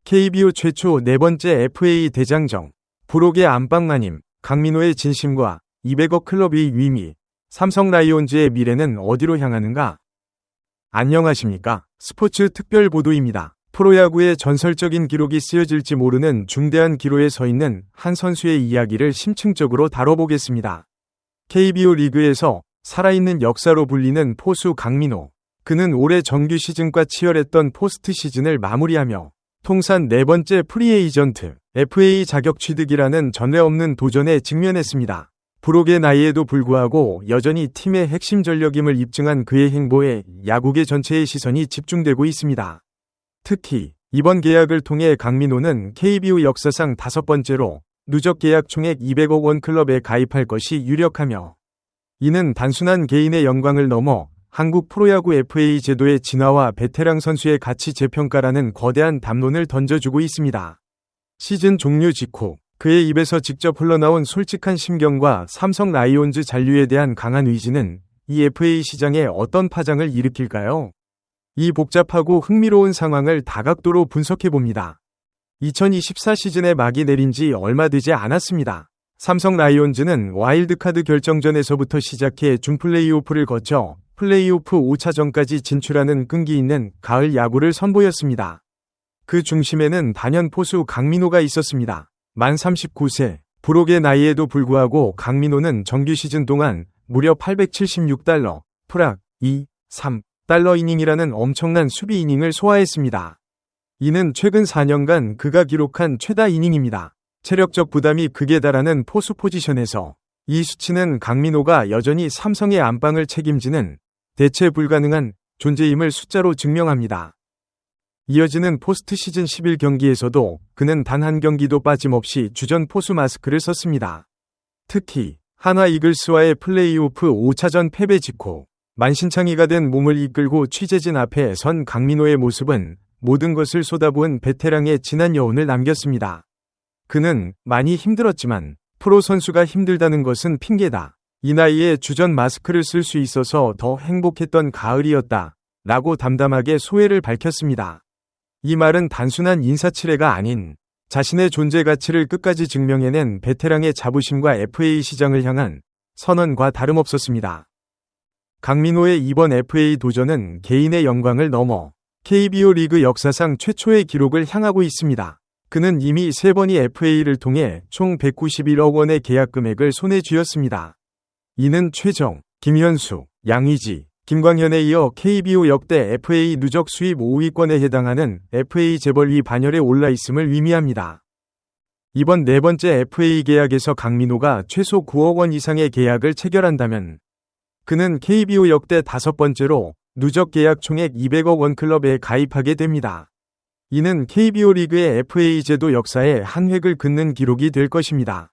KBO 최초 네 번째 FA 대장정, 부록의 안방마님, 강민호의 진심과 200억 클럽의 위미, 삼성 라이온즈의 미래는 어디로 향하는가? 안녕하십니까? 스포츠 특별 보도입니다. 프로야구의 전설적인 기록이 쓰여질지 모르는 중대한 기로에 서 있는 한 선수의 이야기를 심층적으로 다뤄보겠습니다. KBO 리그에서 살아있는 역사로 불리는 포수 강민호. 그는 올해 정규 시즌과 치열했던 포스트 시즌을 마무리하며 통산 네 번째 프리에이전트, FA 자격 취득이라는 전례 없는 도전에 직면했습니다. 부록의 나이에도 불구하고 여전히 팀의 핵심 전력임을 입증한 그의 행보에 야구계 전체의 시선이 집중되고 있습니다. 특히 이번 계약을 통해 강민호는 KBO 역사상 5번째로 누적 계약 총액 200억 원 클럽에 가입할 것이 유력하며, 이는 단순한 개인의 영광을 넘어 한국 프로야구 FA 제도의 진화와 베테랑 선수의 가치 재평가라는 거대한 담론을 던져주고 있습니다. 시즌 종료 직후 그의 입에서 직접 흘러나온 솔직한 심경과 삼성 라이온즈 잔류에 대한 강한 의지는 이 FA 시장에 어떤 파장을 일으킬까요? 이 복잡하고 흥미로운 상황을 다각도로 분석해봅니다. 2024 시즌의 막이 내린 지 얼마 되지 않았습니다. 삼성 라이온즈는 와일드카드 결정전에서부터 시작해 준플레이오프를 거쳐 플레이오프 5차전까지 진출하는 끈기 있는 가을 야구를 선보였습니다. 그 중심에는 단연 포수 강민호가 있었습니다. 만 39세, 부록의 나이에도 불구하고 강민호는 정규 시즌 동안 무려 876달러, 프락 2, 3달러 이닝이라는 엄청난 수비 이닝을 소화했습니다. 이는 최근 4년간 그가 기록한 최다 이닝입니다. 체력적 부담이 극에 달하는 포수 포지션에서 이 수치는 강민호가 여전히 삼성의 안방을 책임지는 대체 불가능한 존재임을 숫자로 증명합니다. 이어지는 포스트 시즌 11경기에서도 그는 단 한 경기도 빠짐없이 주전 포수 마스크를 썼습니다. 특히 한화 이글스와의 플레이오프 5차전 패배 직후 만신창이가 된 몸을 이끌고 취재진 앞에 선 강민호의 모습은 모든 것을 쏟아부은 베테랑의 진한 여운을 남겼습니다. 그는 많이 힘들었지만 프로 선수가 힘들다는 것은 핑계다. 이 나이에 주전 마스크를 쓸 수 있어서 더 행복했던 가을이었다. 라고 담담하게 소회를 밝혔습니다. 이 말은 단순한 인사치레가 아닌 자신의 존재 가치를 끝까지 증명해낸 베테랑의 자부심과 FA 시장을 향한 선언과 다름없었습니다. 강민호의 이번 FA 도전은 개인의 영광을 넘어 KBO 리그 역사상 최초의 기록을 향하고 있습니다. 그는 이미 3번의 FA를 통해 총 191억 원의 계약 금액을 손에 쥐었습니다. 이는 최정, 김현수, 양의지, 김광현에 이어 KBO 역대 FA 누적 수입 5위권에 해당하는 FA 재벌위 반열에 올라 있음을 의미합니다. 이번 네 번째 FA 계약에서 강민호가 최소 9억 원 이상의 계약을 체결한다면 그는 KBO 역대 5번째로 누적 계약 총액 200억 원 클럽에 가입하게 됩니다. 이는 KBO 리그의 FA 제도 역사에 한 획을 긋는 기록이 될 것입니다.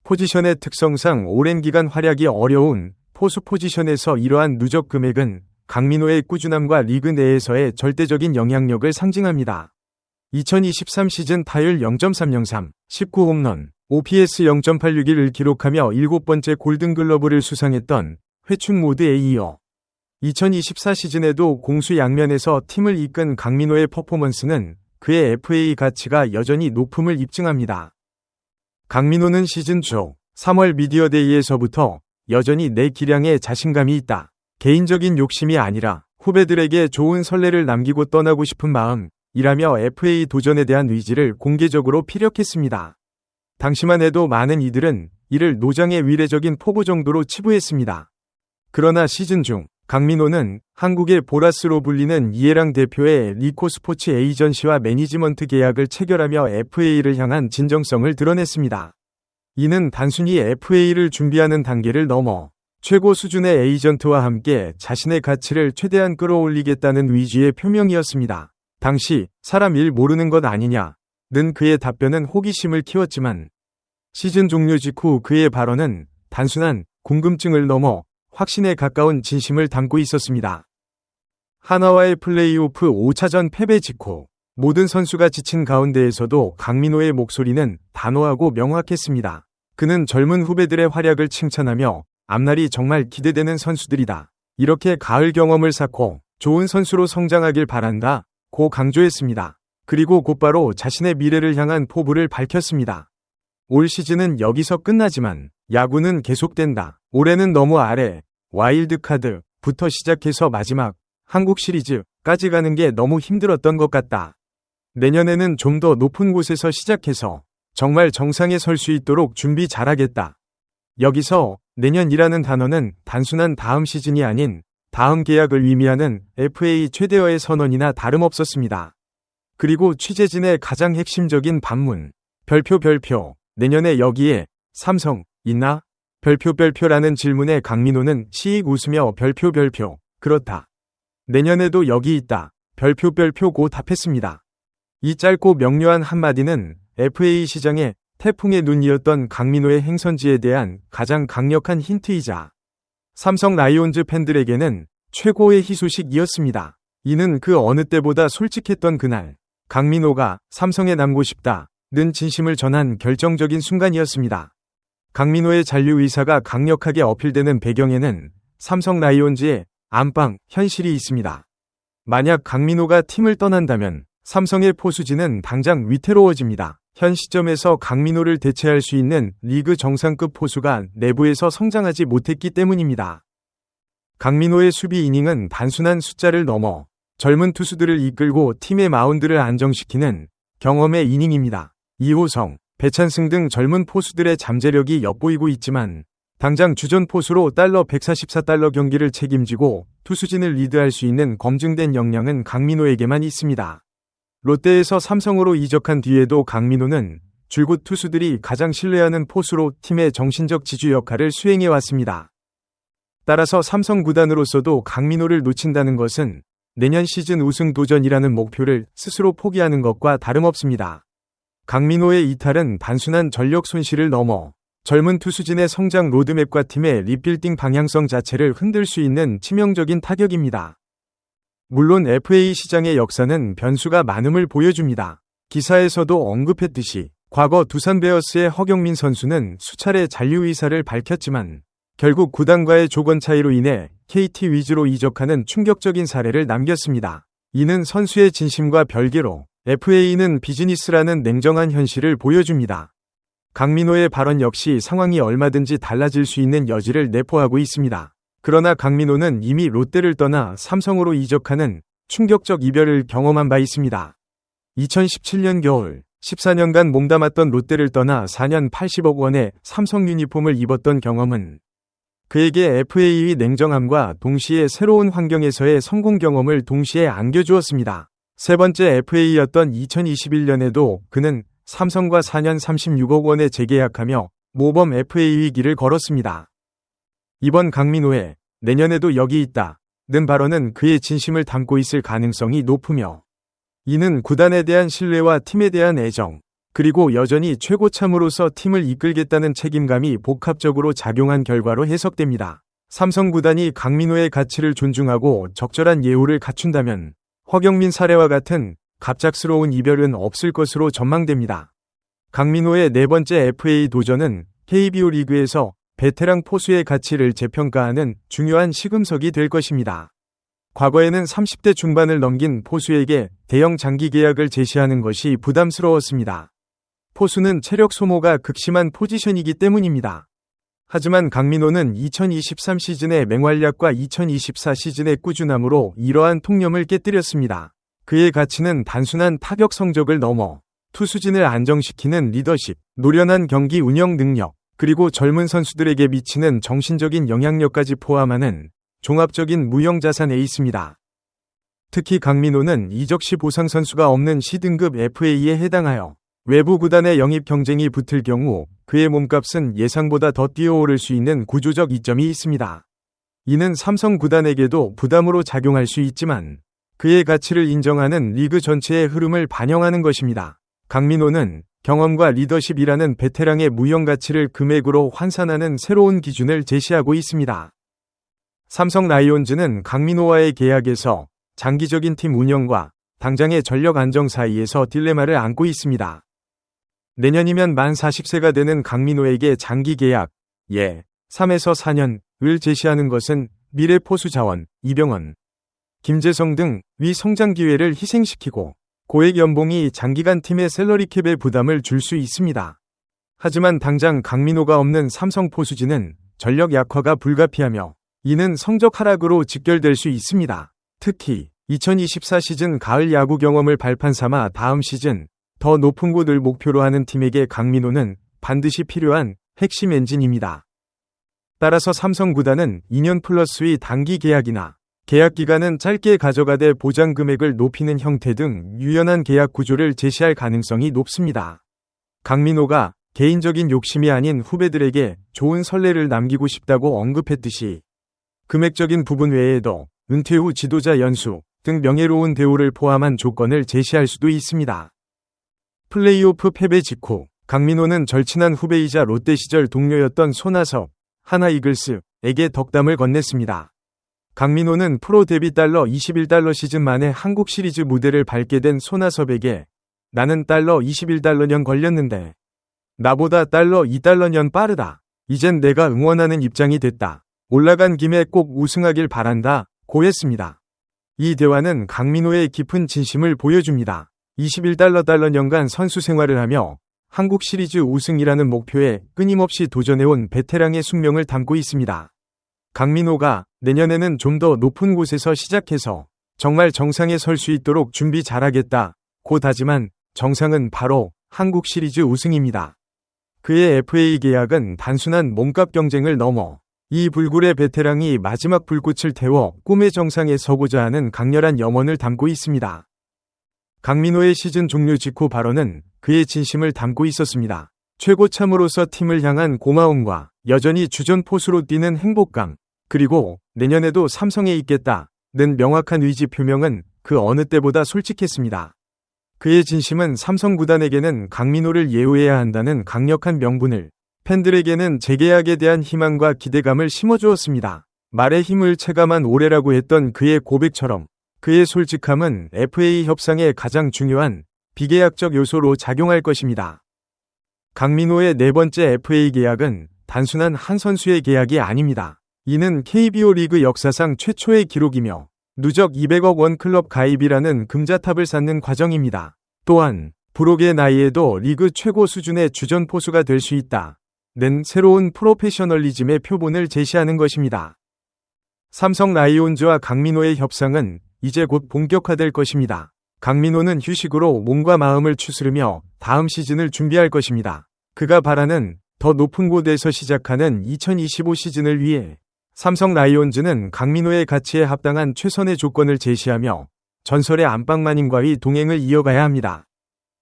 포지션의 특성상 오랜 기간 활약이 어려운 포수 포지션에서 이러한 누적 금액은 강민호의 꾸준함과 리그 내에서의 절대적인 영향력을 상징합니다. 2023 시즌 타율 0.303, 19홈런, OPS 0.861을 기록하며 7번째 골든글러브를 수상했던 회춘 모드에 이어 2024 시즌에도 공수 양면에서 팀을 이끈 강민호의 퍼포먼스는 그의 FA 가치가 여전히 높음을 입증합니다. 강민호는 시즌 초 3월 미디어데이에서부터 여전히 내 기량에 자신감이 있다. 개인적인 욕심이 아니라 후배들에게 좋은 선례를 남기고 떠나고 싶은 마음이라며 FA 도전에 대한 의지를 공개적으로 피력했습니다. 당시만 해도 많은 이들은 이를 노장의 위례적인 포부 정도로 치부했습니다. 그러나 시즌 중 강민호는 한국의 보라스로 불리는 이해랑 대표의 리코 스포츠 에이전시와 매니지먼트 계약을 체결하며 FA를 향한 진정성을 드러냈습니다. 이는 단순히 FA를 준비하는 단계를 넘어 최고 수준의 에이전트와 함께 자신의 가치를 최대한 끌어올리겠다는 의지의 표명이었습니다. 당시 사람 일 모르는 것 아니냐는 그의 답변은 호기심을 키웠지만 시즌 종료 직후 그의 발언은 단순한 궁금증을 넘어 확신에 가까운 진심을 담고 있었습니다. 한화와의 플레이오프 5차전 패배 직후 모든 선수가 지친 가운데에서도 강민호의 목소리는 단호하고 명확했습니다. 그는 젊은 후배들의 활약을 칭찬하며 앞날이 정말 기대되는 선수들이다. 이렇게 가을 경험을 쌓고 좋은 선수로 성장하길 바란다. 고 강조했습니다. 그리고 곧바로 자신의 미래를 향한 포부를 밝혔습니다. 올 시즌은 여기서 끝나지만 야구는 계속된다. 올해는 너무 아래 와일드카드부터 시작해서 마지막 한국 시리즈까지 가는 게 너무 힘들었던 것 같다. 내년에는 좀 더 높은 곳에서 시작해서 정말 정상에 설 수 있도록 준비 잘하겠다. 여기서 내년이라는 단어는 단순한 다음 시즌이 아닌 다음 계약을 의미하는 FA 최대어의 선언이나 다름없었습니다. 그리고 취재진의 가장 핵심적인 반문. 별표. 내년에 여기에 삼성 있나? 별표라는 질문에 강민호는 시익 웃으며 별표. 그렇다. 내년에도 여기 있다. 별표고 답했습니다. 이 짧고 명료한 한마디는 FA 시장에 태풍의 눈이었던 강민호의 행선지에 대한 가장 강력한 힌트이자 삼성 라이온즈 팬들에게는 최고의 희소식이었습니다. 이는 그 어느 때보다 솔직했던 그날 강민호가 삼성에 남고 싶다는 진심을 전한 결정적인 순간이었습니다. 강민호의 잔류 의사가 강력하게 어필되는 배경에는 삼성 라이온즈의 안방 현실이 있습니다. 만약 강민호가 팀을 떠난다면 삼성의 포수진은 당장 위태로워집니다. 현 시점에서 강민호를 대체할 수 있는 리그 정상급 포수가 내부에서 성장하지 못했기 때문입니다. 강민호의 수비 이닝은 단순한 숫자를 넘어 젊은 투수들을 이끌고 팀의 마운드를 안정시키는 경험의 이닝입니다. 이호성, 배찬승 등 젊은 포수들의 잠재력이 엿보이고 있지만 당장 주전 포수로 $144 경기를 책임지고 투수진을 리드할 수 있는 검증된 역량은 강민호에게만 있습니다. 롯데에서 삼성으로 이적한 뒤에도 강민호는 줄곧 투수들이 가장 신뢰하는 포수로 팀의 정신적 지주 역할을 수행해왔습니다. 따라서 삼성 구단으로서도 강민호를 놓친다는 것은 내년 시즌 우승 도전이라는 목표를 스스로 포기하는 것과 다름없습니다. 강민호의 이탈은 단순한 전력 손실을 넘어 젊은 투수진의 성장 로드맵과 팀의 리빌딩 방향성 자체를 흔들 수 있는 치명적인 타격입니다. 물론 FA 시장의 역사는 변수가 많음을 보여줍니다. 기사에서도 언급했듯이 과거 두산 베어스의 허경민 선수는 수차례 잔류 의사를 밝혔지만 결국 구단과의 조건 차이로 인해 KT 위즈로 이적하는 충격적인 사례를 남겼습니다. 이는 선수의 진심과 별개로 FA는 비즈니스라는 냉정한 현실을 보여줍니다. 강민호의 발언 역시 상황이 얼마든지 달라질 수 있는 여지를 내포하고 있습니다. 그러나 강민호는 이미 롯데를 떠나 삼성으로 이적하는 충격적 이별을 경험한 바 있습니다. 2017년 겨울 14년간 몸담았던 롯데를 떠나 4년 80억 원의 삼성 유니폼을 입었던 경험은 그에게 FA의 냉정함과 동시에 새로운 환경에서의 성공 경험을 동시에 안겨주었습니다. 세 번째 FA였던 2021년에도 그는 삼성과 4년 36억 원에 재계약하며 모범 FA의 길을 걸었습니다. 이번 강민호의 내년에도 여기 있다는 발언은 그의 진심을 담고 있을 가능성이 높으며 이는 구단에 대한 신뢰와 팀에 대한 애정 그리고 여전히 최고참으로서 팀을 이끌겠다는 책임감이 복합적으로 작용한 결과로 해석됩니다. 삼성 구단이 강민호의 가치를 존중하고 적절한 예우를 갖춘다면 허경민 사례와 같은 갑작스러운 이별은 없을 것으로 전망됩니다. 강민호의 네 번째 FA 도전은 KBO 리그에서 베테랑 포수의 가치를 재평가하는 중요한 시금석이 될 것입니다. 과거에는 30대 중반을 넘긴 포수에게 대형 장기 계약을 제시하는 것이 부담스러웠습니다. 포수는 체력 소모가 극심한 포지션이기 때문입니다. 하지만 강민호는 2023 시즌의 맹활약과 2024 시즌의 꾸준함으로 이러한 통념을 깨뜨렸습니다. 그의 가치는 단순한 타격 성적을 넘어 투수진을 안정시키는 리더십, 노련한 경기 운영 능력, 그리고 젊은 선수들에게 미치는 정신적인 영향력까지 포함하는 종합적인 무형자산에 있습니다. 특히 강민호는 이적 시 보상 선수가 없는 C등급 FA에 해당하여 외부 구단의 영입 경쟁이 붙을 경우 그의 몸값은 예상보다 더 뛰어오를 수 있는 구조적 이점이 있습니다. 이는 삼성 구단에게도 부담으로 작용할 수 있지만 그의 가치를 인정하는 리그 전체의 흐름을 반영하는 것입니다. 강민호는 경험과 리더십이라는 베테랑의 무형 가치를 금액으로 환산하는 새로운 기준을 제시하고 있습니다. 삼성 라이온즈는 강민호와의 계약에서 장기적인 팀 운영과 당장의 전력 안정 사이에서 딜레마를 안고 있습니다. 내년이면 만 40세가 되는 강민호에게 장기 계약, 3에서 4년을 제시하는 것은 미래 포수 자원, 이병헌, 김재성 등 위 성장 기회를 희생시키고 고액 연봉이 장기간 팀의 셀러리캡에 부담을 줄 수 있습니다. 하지만 당장 강민호가 없는 삼성 포수진은 전력 약화가 불가피하며 이는 성적 하락으로 직결될 수 있습니다. 특히 2024 시즌 가을 야구 경험을 발판 삼아 다음 시즌 더 높은 곳을 목표로 하는 팀에게 강민호는 반드시 필요한 핵심 엔진입니다. 따라서 삼성 구단은 2년 플러스의 단기 계약이나 계약 기간은 짧게 가져가되 보장 금액을 높이는 형태 등 유연한 계약 구조를 제시할 가능성이 높습니다. 강민호가 개인적인 욕심이 아닌 후배들에게 좋은 선례를 남기고 싶다고 언급했듯이 금액적인 부분 외에도 은퇴 후 지도자 연수 등 명예로운 대우를 포함한 조건을 제시할 수도 있습니다. 플레이오프 패배 직후 강민호는 절친한 후배이자 롯데 시절 동료였던 손아섭, 하나이글스에게 덕담을 건넸습니다. 강민호는 프로 데뷔 $21 시즌 만에 한국 시리즈 무대를 밟게 된 손아섭에게 나는 $21년 걸렸는데 나보다 $2년 빠르다. 이젠 내가 응원하는 입장이 됐다. 올라간 김에 꼭 우승하길 바란다. 고했습니다. 이 대화는 강민호의 깊은 진심을 보여줍니다. $21년간 선수 생활을 하며 한국 시리즈 우승이라는 목표에 끊임없이 도전해온 베테랑의 숙명을 담고 있습니다. 강민호가 내년에는 좀 더 높은 곳에서 시작해서 정말 정상에 설 수 있도록 준비 잘하겠다. 고 다짐한 정상은 바로 한국 시리즈 우승입니다. 그의 FA 계약은 단순한 몸값 경쟁을 넘어 이 불굴의 베테랑이 마지막 불꽃을 태워 꿈의 정상에 서고자 하는 강렬한 염원을 담고 있습니다. 강민호의 시즌 종료 직후 발언은 그의 진심을 담고 있었습니다. 최고참으로서 팀을 향한 고마움과 여전히 주전 포수로 뛰는 행복감, 그리고 내년에도 삼성에 있겠다는 명확한 의지 표명은 그 어느 때보다 솔직했습니다. 그의 진심은 삼성 구단에게는 강민호를 예우해야 한다는 강력한 명분을, 팬들에게는 재계약에 대한 희망과 기대감을 심어주었습니다. 말의 힘을 체감한 올해라고 했던 그의 고백처럼 그의 솔직함은 FA 협상의 가장 중요한 비계약적 요소로 작용할 것입니다. 강민호의 네 번째 FA 계약은 단순한 한 선수의 계약이 아닙니다. 이는 KBO 리그 역사상 최초의 기록이며 누적 200억 원 클럽 가입이라는 금자탑을 쌓는 과정입니다. 또한 부록의 나이에도 리그 최고 수준의 주전 포수가 될 수 있다는 새로운 프로페셔널리즘의 표본을 제시하는 것입니다. 삼성 라이온즈와 강민호의 협상은 이제 곧 본격화될 것입니다. 강민호는 휴식으로 몸과 마음을 추스르며 다음 시즌을 준비할 것입니다. 그가 바라는 더 높은 곳에서 시작하는 2025 시즌을 위해 삼성 라이온즈는 강민호의 가치에 합당한 최선의 조건을 제시하며 전설의 안방마님과의 동행을 이어가야 합니다.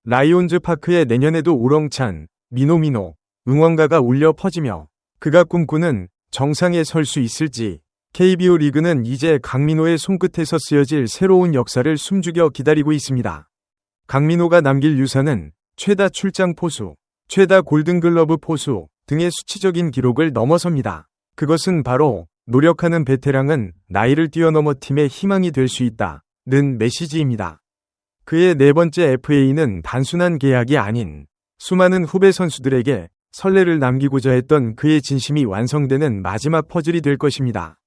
라이온즈 파크에 내년에도 우렁찬 민호 응원가가 울려 퍼지며 그가 꿈꾸는 정상에 설 수 있을지 KBO 리그는 이제 강민호의 손끝에서 쓰여질 새로운 역사를 숨죽여 기다리고 있습니다. 강민호가 남길 유산은 최다 출장 포수, 최다 골든글러브 포수 등의 수치적인 기록을 넘어섭니다. 그것은 바로 노력하는 베테랑은 나이를 뛰어넘어 팀의 희망이 될 수 있다는 메시지입니다. 그의 네 번째 FA는 단순한 계약이 아닌 수많은 후배 선수들에게 선례를 남기고자 했던 그의 진심이 완성되는 마지막 퍼즐이 될 것입니다.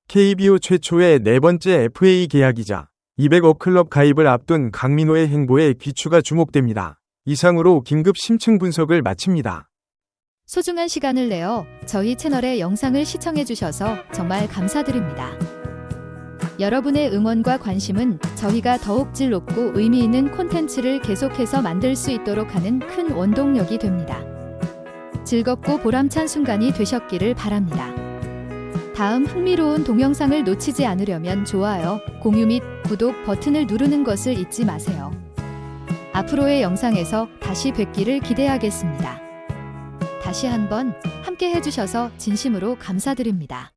KBO 최초의 네 번째 FA 계약이자 200억 클럽 가입을 앞둔 강민호의 행보에 귀추가 주목됩니다. 이상으로 긴급 심층 분석을 마칩니다. 소중한 시간을 내어 저희 채널의 영상을 시청해주셔서 정말 감사드립니다. 여러분의 응원과 관심은 저희가 더욱 질 높고 의미 있는 콘텐츠를 계속해서 만들 수 있도록 하는 큰 원동력이 됩니다. 즐겁고 보람찬 순간이 되셨기를 바랍니다. 다음 흥미로운 동영상을 놓치지 않으려면 좋아요, 공유 및 구독 버튼을 누르는 것을 잊지 마세요. 앞으로의 영상에서 다시 뵙기를 기대하겠습니다. 다시 한번 함께 해주셔서 진심으로 감사드립니다.